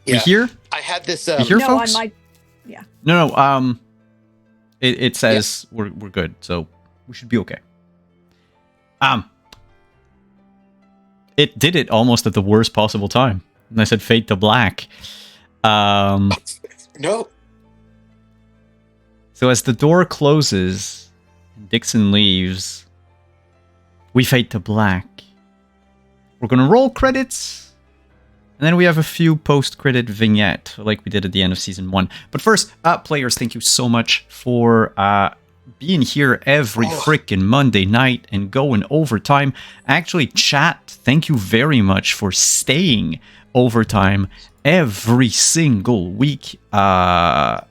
We Yeah. here? I had this. We here, No, folks? on my... Yeah. No. It says we're good, so we should be okay. It did it almost at the worst possible time. And I said fade to black. No. So as the door closes and Dixon leaves, we fade to black. We're gonna roll credits, and then we have a few post-credit vignette, like we did at the end of Season 1. But first, players, thank you so much for being here every freaking Monday night and going overtime. Actually, chat, thank you very much for staying overtime every single week. I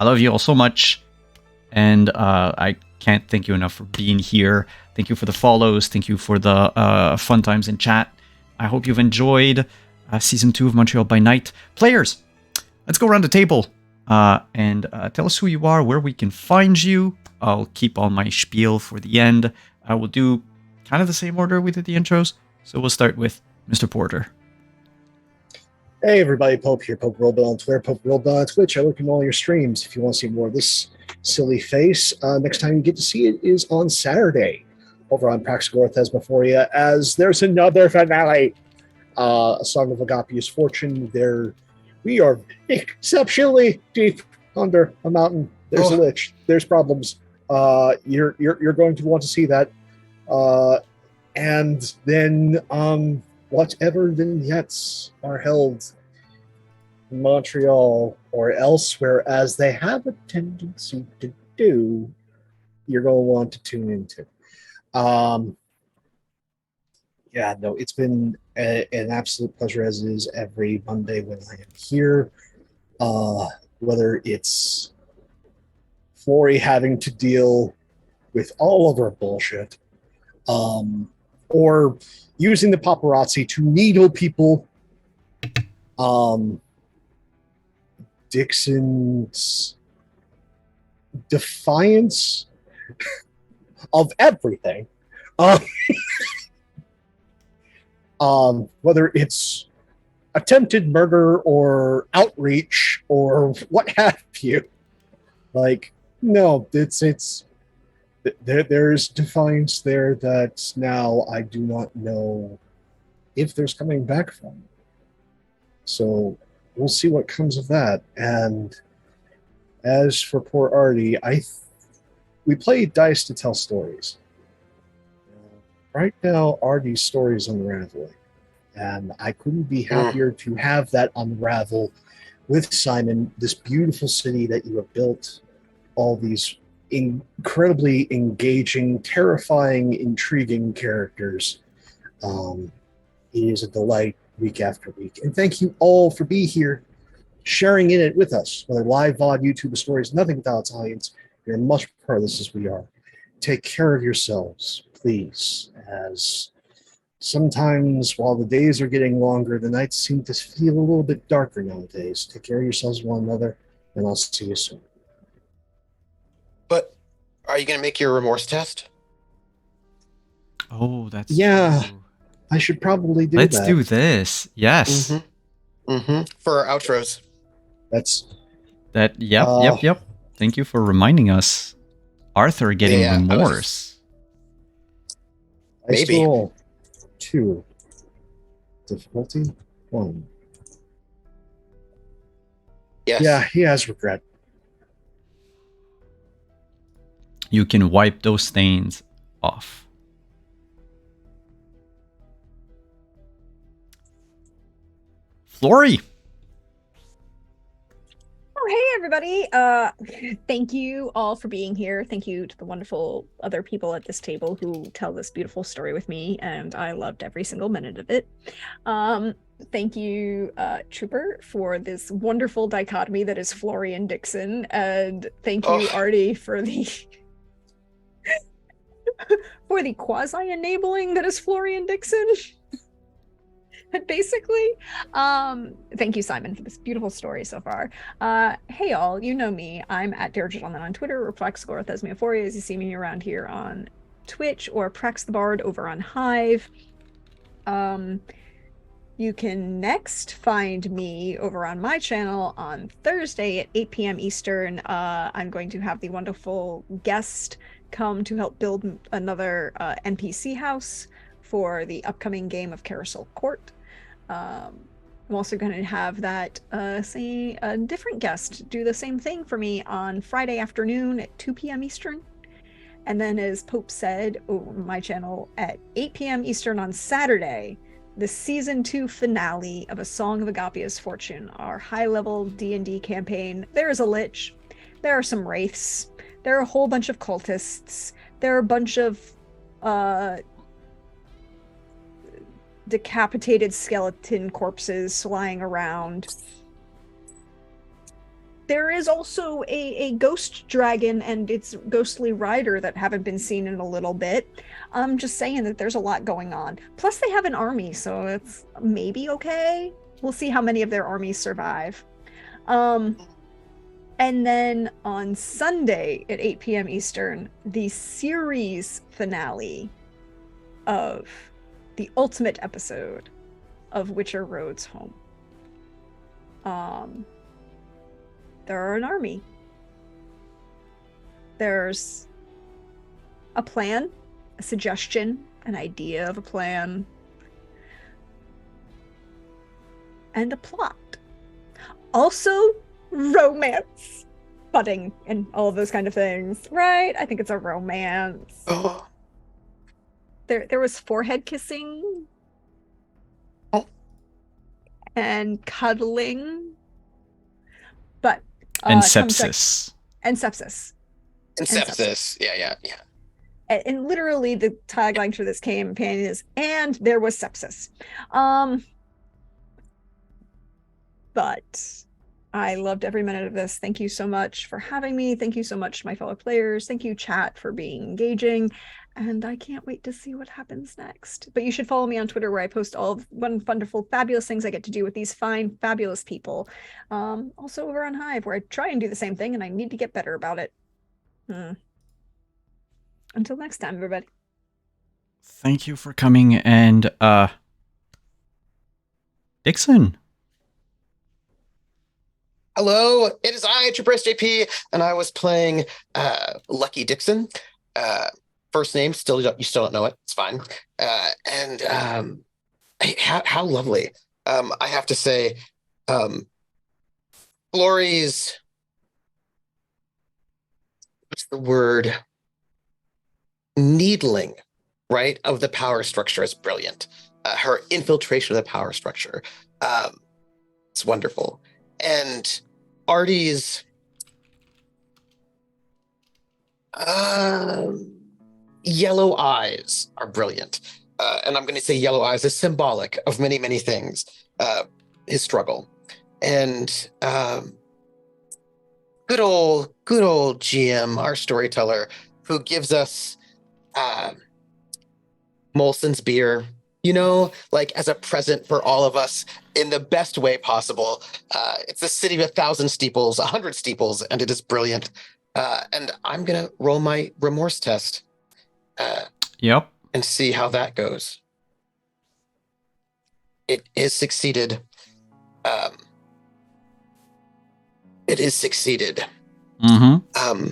love you all so much, and I can't thank you enough for being here. Thank you for the follows. Thank you for the fun times in chat. I hope you've enjoyed Season 2 of Montreal by Night. Players, let's go around the table and tell us who you are, where we can find you. I'll keep all my spiel for the end. I will do kind of the same order we did the intros. So we'll start with Mr. Porter. Hey everybody, Pope here, Pope Rollbill on Twitter, Pope Rollbill on Twitch. I look in all your streams. If you want to see more of this silly face, next time you get to see it is on Saturday over on Praxagora Thesmophoria, as there's another finale. A Song of Agapius Fortune. We are exceptionally deep under a mountain. There's a lich. There's problems. You're going to want to see that. And then whatever vignettes are held in Montreal or elsewhere, as they have a tendency to do, you're going to want to tune into. It's been an absolute pleasure, as it is every Monday when I am here. Whether it's Flory having to deal with all of our bullshit, or using the paparazzi to needle people, Dixon's defiance of everything. Whether it's attempted murder or outreach or what have you. Like, no, there's defiance there that now I do not know if there's coming back from. So we'll see what comes of that. And as for poor Artie, we play dice to tell stories. Right now, Artie's story is unraveling, and I couldn't be happier to have that unravel with Simon, this beautiful city that you have built, all these incredibly engaging, terrifying, intriguing characters. It is a delight week after week. And thank you all for being here, sharing in it with us, whether live, VOD, YouTube stories, nothing without its audience. You're much part of this as we are. Take care of yourselves, please, as sometimes while the days are getting longer, the nights seem to feel a little bit darker nowadays. Take care of yourselves, one another, and I'll see you soon. But are you going to make your remorse test? Oh, that's true. I should probably do Let's do this. Yes. For our outros. Yep. Thank you for reminding us. Arthur getting remorse. Maybe. Roll 2. Difficulty 1. Yes. Yeah, he has regret. You can wipe those stains off. Flory. Oh, hey, everybody. Thank you all for being here. Thank you to the wonderful other people at this table who tell this beautiful story with me, and I loved every single minute of it. Thank you, Trooper, for this wonderful dichotomy that is Flory and Dixon, and thank you, Artie, for the for the quasi-enabling that is Flory and Dixon. Basically, thank you, Simon, for this beautiful story so far. Hey all, you know me. I'm at Dargentleman on Twitter, or Praxagora Thesmophoria, as you see me around here on Twitch, or Prax the Bard over on Hive. You can next find me over on my channel on Thursday at 8 p.m. Eastern. I'm going to have the wonderful guest come to help build another NPC house for the upcoming game of Carousel Court. I'm also going to have that a different guest do the same thing for me on Friday afternoon at 2 p.m. Eastern. And then, as Pope said, on my channel at 8 p.m. Eastern on Saturday, the season 2 finale of A Song of Agapia's Fortune, our high-level D&D campaign. There is a lich, there are some wraiths, there are a whole bunch of cultists, there are a bunch of decapitated skeleton corpses lying around. There is also a ghost dragon and its ghostly rider that haven't been seen in a little bit. I'm just saying that there's a lot going on. Plus, they have an army, so it's maybe okay. We'll see how many of their armies survive. And then on Sunday at 8 p.m. Eastern, the series finale of the ultimate episode of Witcher Roads Home. There are an army. There's a plan, a suggestion, an idea of a plan, and a plot. Also, romance, budding, and all of those kind of things, right? I think it's a romance. Oh. There was forehead kissing. Oh. And cuddling. But and sepsis. And sepsis. And sepsis. Yeah. And literally the tagline for this campaign is, and there was sepsis. But I loved every minute of this. Thank you so much for having me. Thank you so much, my fellow players. Thank you, chat, for being engaging. And I can't wait to see what happens next. But you should follow me on Twitter, where I post all of wonderful, fabulous things I get to do with these fine, fabulous people. Also over on Hive, where I try and do the same thing, and I need to get better about it. Until next time, everybody. Thank you for coming, and Dixon. Hello, it is I, Traverse JP, and I was playing Lucky Dixon. First name, you still don't know it. It's fine. How lovely. I have to say, Lori's, what's the word? Needling, right, of the power structure is brilliant. Her infiltration of the power structure, it's wonderful. And Artie's yellow eyes are brilliant. And I'm going to say yellow eyes is symbolic of many, many things. His struggle. And good old GM, our storyteller, who gives us Molson's beer, like as a present for all of us in the best way possible. It's a city of 1,000 steeples, 100 steeples, and it is brilliant. And I'm going to roll my remorse test. Yep. And see how that goes. It is succeeded. It is succeeded. Mm-hmm.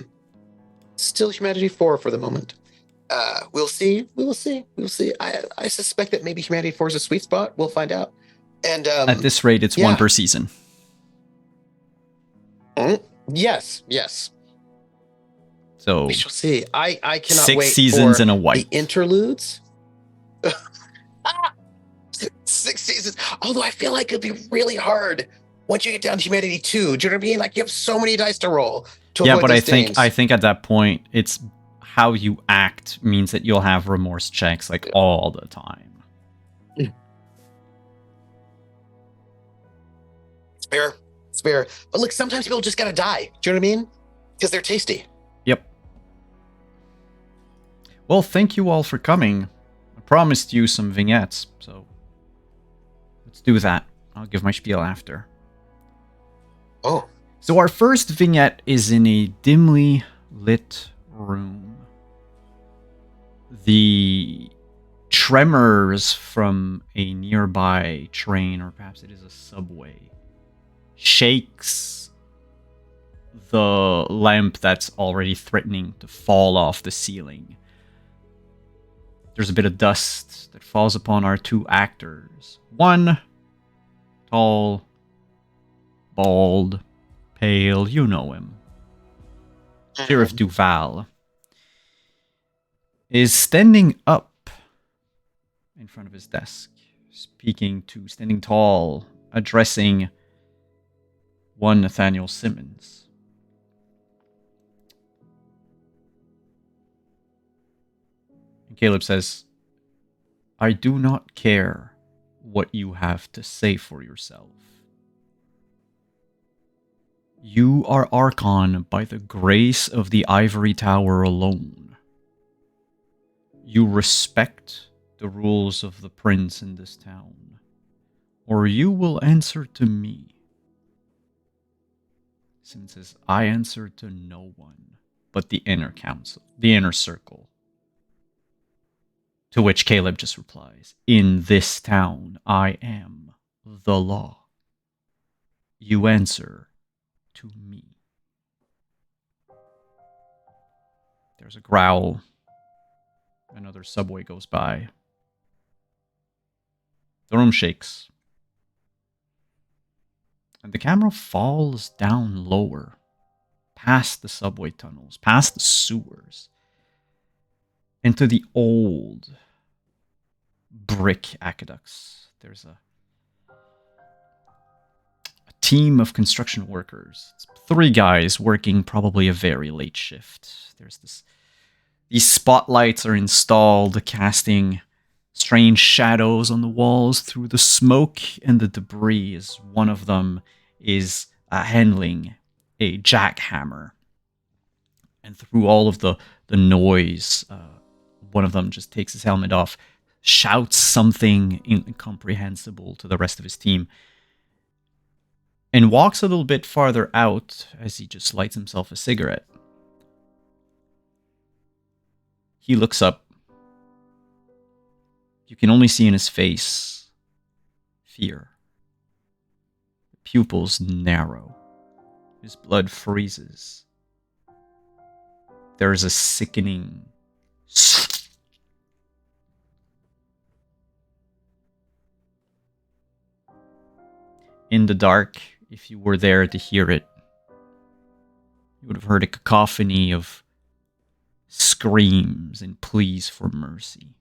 Still humanity 4 for the moment. We'll see. I suspect that maybe humanity 4 is a sweet spot. We'll find out. And at this rate, it's one per season. Yes. So we shall see. I cannot 6 wait seasons for and a white. The interludes. 6 seasons. Although I feel like it'd be really hard once you get down to humanity 2. Do you know what I mean? Like, you have so many dice to roll. Yeah, but I think at that point, it's how you act means that you'll have remorse checks like all the time. It's fair. But look, sometimes people just gotta die. Do you know what I mean? Because they're tasty. Yep. Well, thank you all for coming. I promised you some vignettes, so let's do that. I'll give my spiel after. Oh. So our first vignette is in a dimly lit room. The tremors from a nearby train, or perhaps it is a subway, shakes the lamp that's already threatening to fall off the ceiling. There's a bit of dust that falls upon our two actors. One, tall, bald, pale, you know him. Sheriff Duval is standing up in front of his desk, standing tall, addressing one Nathaniel Simmons. And Caleb says, I do not care what you have to say for yourself. You are Archon by the grace of the Ivory Tower alone. You respect the rules of the prince in this town, or you will answer to me. Simmons says, I answer to no one but the inner council, the inner circle. To which Caleb just replies, in this town, I am the law. You answer to me. There's a growl. Another subway goes by. The room shakes. And the camera falls down lower, past the subway tunnels, past the sewers, into the old brick aqueducts. There's a team of construction workers. It's 3 guys working probably a very late shift. These spotlights are installed, casting strange shadows on the walls through the smoke and the debris, as one of them is handling a jackhammer. And through all of the noise, one of them just takes his helmet off, shouts something incomprehensible to the rest of his team, and walks a little bit farther out as he just lights himself a cigarette. He looks up. You can only see in his face fear. The pupils narrow. His blood freezes. There is a sickening in the dark. If you were there to hear it, you would have heard a cacophony of screams and pleas for mercy.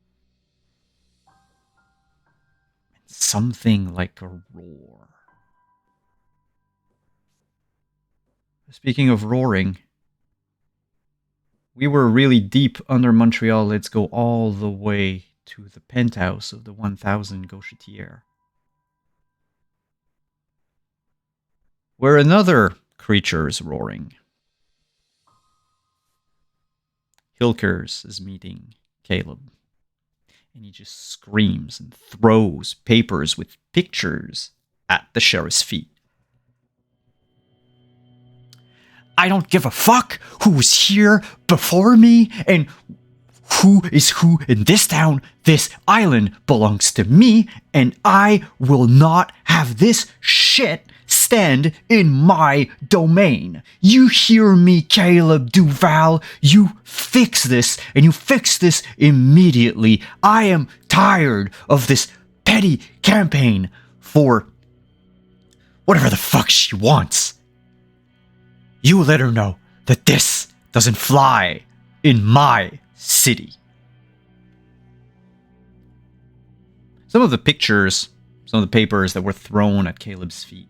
Something like a roar. Speaking of roaring, we were really deep under Montreal. Let's go all the way to the penthouse of the 1000 Gauchetière, where another creature is roaring. Hilkers is meeting Caleb, and he just screams and throws papers with pictures at the sheriff's feet. I don't give a fuck who was here before me and who is who in this town. This island belongs to me, and I will not have this shit stand in my domain. You hear me, Caleb Duval? You fix this, and you fix this immediately. I am tired of this petty campaign for whatever the fuck she wants. You let her know that this doesn't fly in my city. Some of the pictures, some of the papers that were thrown at Caleb's feet.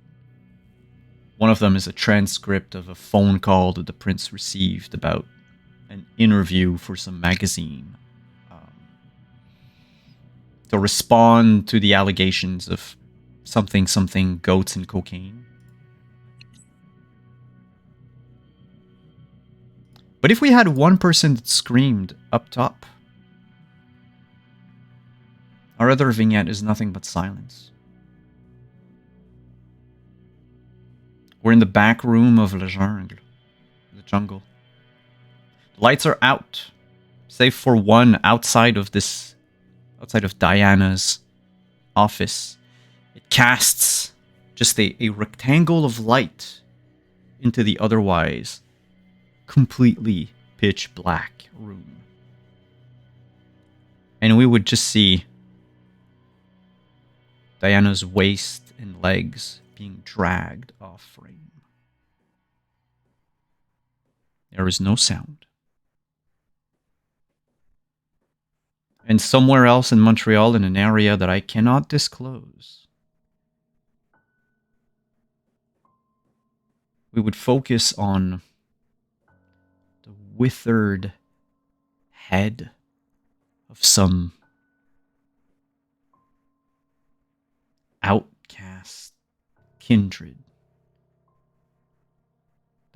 One of them is a transcript of a phone call that the prince received about an interview for some magazine to respond to the allegations of something goats and cocaine. But if we had one person that screamed up top, our other vignette is nothing but silence. We're in the back room of the jungle. The lights are out, save for one outside of outside of Diana's office. It casts just a rectangle of light into the otherwise completely pitch black room. And we would just see Diana's waist and legs being dragged off frame. There is no sound. And somewhere else in Montreal, in an area that I cannot disclose, we would focus on the withered head of some outcast kindred.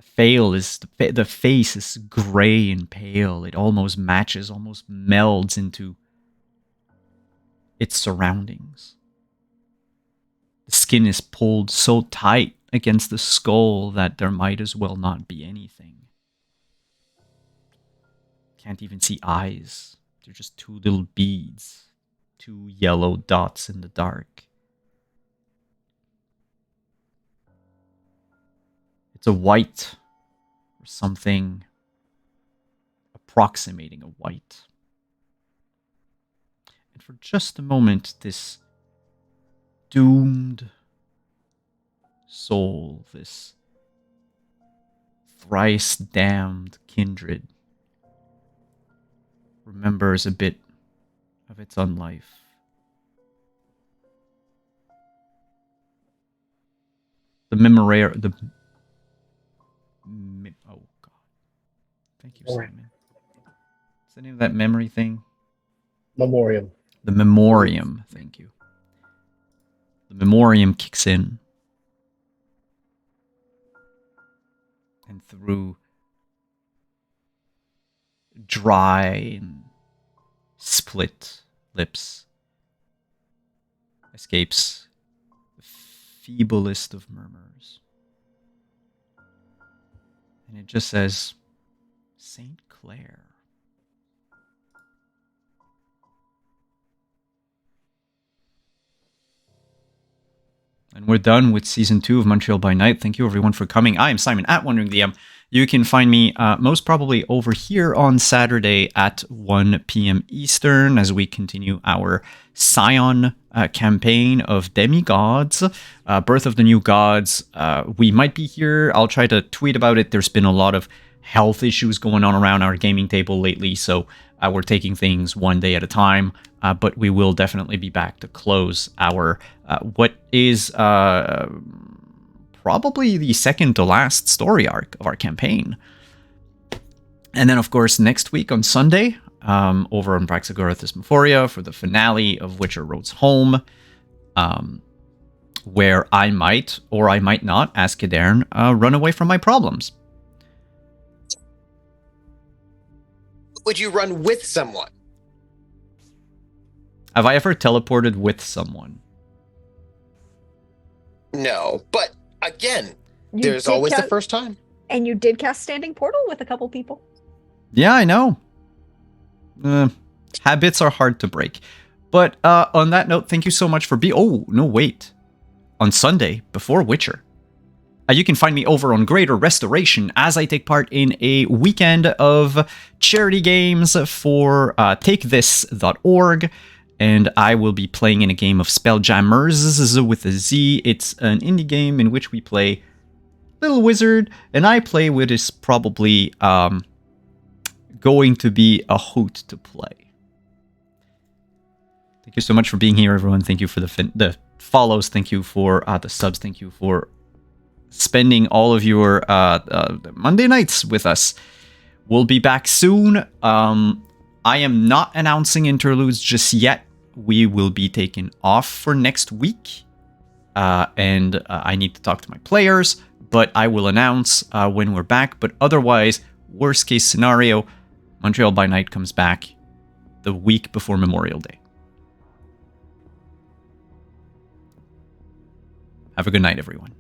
The face is gray and pale. It almost matches, almost melds into its surroundings. The skin is pulled so tight against the skull that there might as well not be anything. Can't even see eyes. They're just two little beads. Two yellow dots in the dark. It's a white, or something approximating a white. And for just a moment, this doomed soul, this thrice damned kindred, remembers a bit of its own life. Oh God! Thank you, Simon. What's the name of that memory thing? Memoriam. The memoriam. Thank you. The memoriam kicks in, and through dry and split lips escapes the feeblest of murmurs. And it just says, St. Clair. And we're done with Season 2 of Montreal by Night. Thank you everyone for coming. I am Simon at Wandering DM. You can find me most probably over here on Saturday at 1 p.m. Eastern as we continue our Scion campaign of Demigods, Birth of the New Gods. We might be here. I'll try to tweet about it. There's been a lot of health issues going on around our gaming table lately, so we're taking things one day at a time. But we will definitely be back to close our what is probably the second to last story arc of our campaign. And then, of course, next week on Sunday, over on Praxagora Thesmophoria for the finale of Witcher Road's Home, where I might, or I might not, as Kadern, run away from my problems. Would you run with someone? Have I ever teleported with someone? No, but again, You there's did always the ca- first time. And you did cast Standing Portal with a couple people. Yeah, I know. Habits are hard to break. But on that note, thank you so much for being... Oh, no, wait. On Sunday, before Witcher, you can find me over on Greater Restoration as I take part in a weekend of charity games for takethis.org. And I will be playing in a game of Spelljammers with a Z. It's an indie game in which we play Little Wizard, and I play what is probably going to be a hoot to play. Thank you so much for being here, everyone. Thank you for the follows. Thank you for the subs. Thank you for spending all of your Monday nights with us. We'll be back soon. I am not announcing interludes just yet. We will be taken off for next week. And I need to talk to my players, but I will announce when we're back. But otherwise, worst case scenario, Montreal by Night comes back the week before Memorial Day. Have a good night, everyone.